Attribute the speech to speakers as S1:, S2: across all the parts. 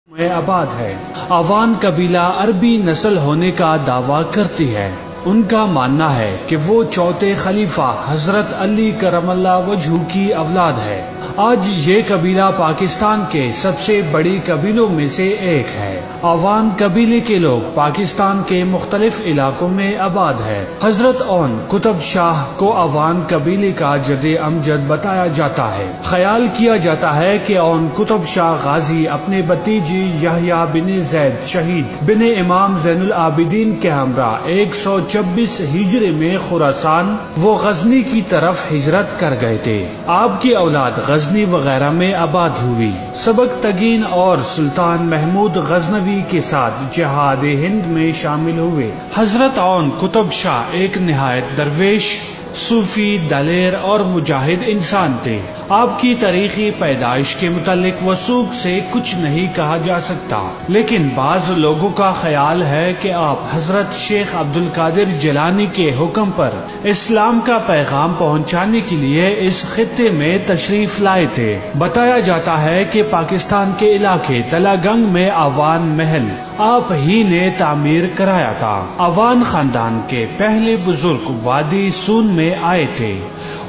S1: میں آباد ہے۔ اوان قبیلہ عربی نسل ہونے کا دعویٰ کرتی ہے۔ ان کا ماننا ہے کہ وہ چوتھے خلیفہ حضرت علی کرم اللہ وجہہ کی اولاد ہے۔ آج یہ قبیلہ پاکستان کے سب سے بڑی قبیلوں میں سے ایک ہے۔ اوان قبیلے کے لوگ پاکستان کے مختلف علاقوں میں آباد ہے۔ حضرت اون قطب شاہ کو اوان قبیلے کا جد امجد بتایا جاتا ہے۔ خیال کیا جاتا ہے کہ اون قطب شاہ غازی اپنے بھتیجی یحییٰ بن زید شہید بن امام زین العابدین کے ہمراہ 126 ہجری میں خراسان و غزنی کی طرف ہجرت کر گئے تھے۔ آپ کی اولاد غزنی وغیرہ میں آباد ہوئی۔ سبکتگین اور سلطان محمود غزنوی کے ساتھ جہاد ہند میں شامل ہوئے۔ حضرت اون قطب شاہ ایک نہایت درویش، صوفی، دلیر اور مجاہد انسان تھے۔ آپ کی تاریخی پیدائش کے متعلق وثوق سے کچھ نہیں کہا جا سکتا، لیکن بعض لوگوں کا خیال ہے کہ آپ حضرت شیخ عبد القادر جیلانی کے حکم پر اسلام کا پیغام پہنچانے کے لیے اس خطے میں تشریف لائے تھے۔ بتایا جاتا ہے کہ پاکستان کے علاقے تلہ گنگ میں اوان محل آپ ہی نے تعمیر کرایا تھا۔ اوان خاندان کے پہلے بزرگ وادی سون میں آئے تھے۔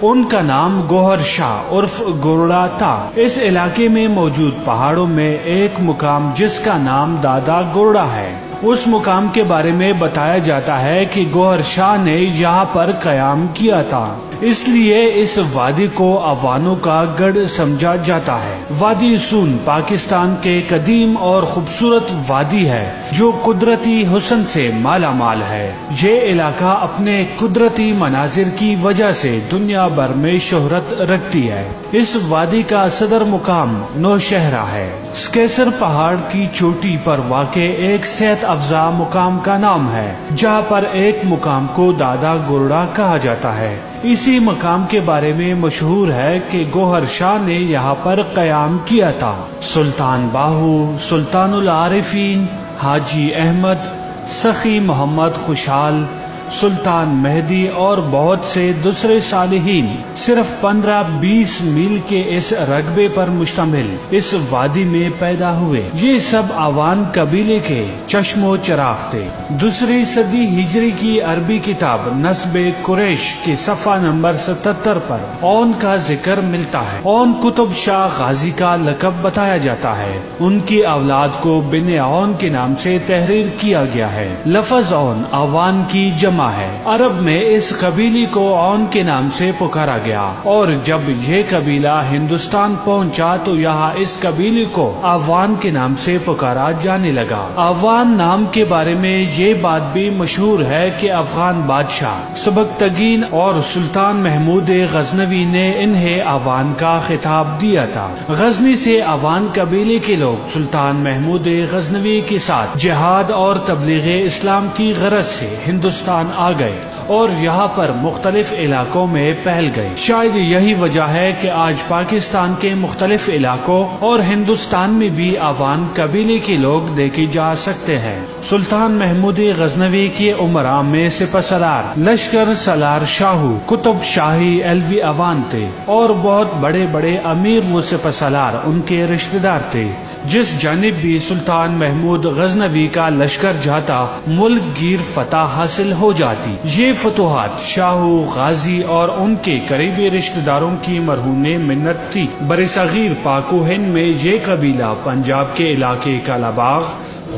S1: ان کا نام گوہر شاہ عرف گورڑا تھا۔ اس علاقے میں موجود پہاڑوں میں ایک مقام جس کا نام دادا گورڑا ہے، اس مقام کے بارے میں بتایا جاتا ہے کہ گوہر شاہ نے یہاں پر قیام کیا تھا، اس لیے اس وادی کو اوانوں کا گڑھ سمجھا جاتا ہے۔ وادی سون پاکستان کے قدیم اور خوبصورت وادی ہے جو قدرتی حسن سے مالا مال ہے۔ یہ علاقہ اپنے قدرتی مناظر کی وجہ سے دنیا بھر میں شہرت رکھتی ہے۔ اس وادی کا صدر مقام نوشہرہ ہے۔ سکیسر پہاڑ کی چوٹی پر واقع ایک صحت افزا مقام کا نام ہے، جہاں پر ایک مقام کو دادا گورڑا کہا جاتا ہے۔ اسی مقام کے بارے میں مشہور ہے کہ گوہر شاہ نے یہاں پر قیام کیا تھا۔ سلطان باہو، سلطان العارفین، حاجی احمد، سخی محمد خوشحال، سلطان مہدی اور بہت سے دوسرے صالحین صرف 15-20 میل کے اس رقبے پر مشتمل اس وادی میں پیدا ہوئے۔ یہ سب اوان قبیلے کے چشم و چراغ تھے۔ دوسری صدی ہجری کی عربی کتاب نسب قریش کے صفحہ نمبر 77 پر اون کا ذکر ملتا ہے۔ اون قطب شاہ غازی کا لقب بتایا جاتا ہے۔ ان کی اولاد کو بن اون کے نام سے تحریر کیا گیا ہے۔ لفظ اون اوان کی جمع ہے۔ عرب میں اس قبیلے کو اون کے نام سے پکارا گیا، اور جب یہ قبیلہ ہندوستان پہنچا تو یہاں اس قبیلے کو اوان کے نام سے پکارا جانے لگا۔ اوان نام کے بارے میں یہ بات بھی مشہور ہے کہ افغان بادشاہ سبکتگین اور سلطان محمود غزنوی نے انہیں اوان کا خطاب دیا تھا۔ غزنی سے اوان قبیلے کے لوگ سلطان محمود غزنوی کے ساتھ جہاد اور تبلیغ اسلام کی غرض سے ہندوستان آ گئے اور یہاں پر مختلف علاقوں میں پھیل گئے۔ شاید یہی وجہ ہے کہ آج پاکستان کے مختلف علاقوں اور ہندوستان میں بھی اوان قبیلے کے لوگ دیکھے جا سکتے ہیں۔ سلطان محمود غزنوی کے امراء میں سپہ سالار لشکر سالار شاہو قطب شاہی علوی اوان تھے، اور بہت بڑے بڑے امیر و سپہ سالار ان کے رشتہ دار تھے۔ جس جانب بھی سلطان محمود غزنوی کا لشکر جاتا، ملک گیر فتح حاصل ہو جاتی۔ یہ فتوحات شاہو، غازی اور ان کے قریبی رشتہ داروں کی مرہون منت تھی۔ برصغیر پاک و ہند میں یہ قبیلہ پنجاب کے علاقے کالاباغ،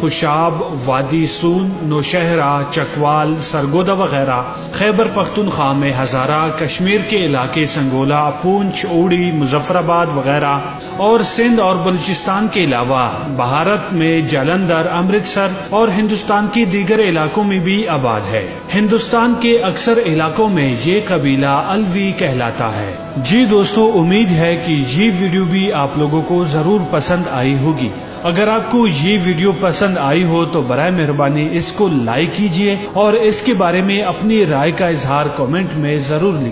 S1: خوشاب، وادی سون، نوشہرہ، چکوال، سرگودا وغیرہ، خیبر پختونخوا میں ہزارہ، کشمیر کے علاقے سنگولا، پونچھ، اوڑی، مظفر آباد وغیرہ، اور سندھ اور بلوچستان کے علاوہ بھارت میں جالندھر، امرتسر اور ہندوستان کے دیگر علاقوں میں بھی آباد ہے۔ ہندوستان کے اکثر علاقوں میں یہ قبیلہ علوی کہلاتا ہے۔ جی دوستو، امید ہے کہ یہ ویڈیو بھی آپ لوگوں کو ضرور پسند آئی ہوگی۔ اگر آپ کو یہ ویڈیو پسند آئی ہو تو برائے مہربانی اس کو لائک کیجیے، اور اس کے بارے میں اپنی رائے کا اظہار کامنٹ میں ضرور لکھیے۔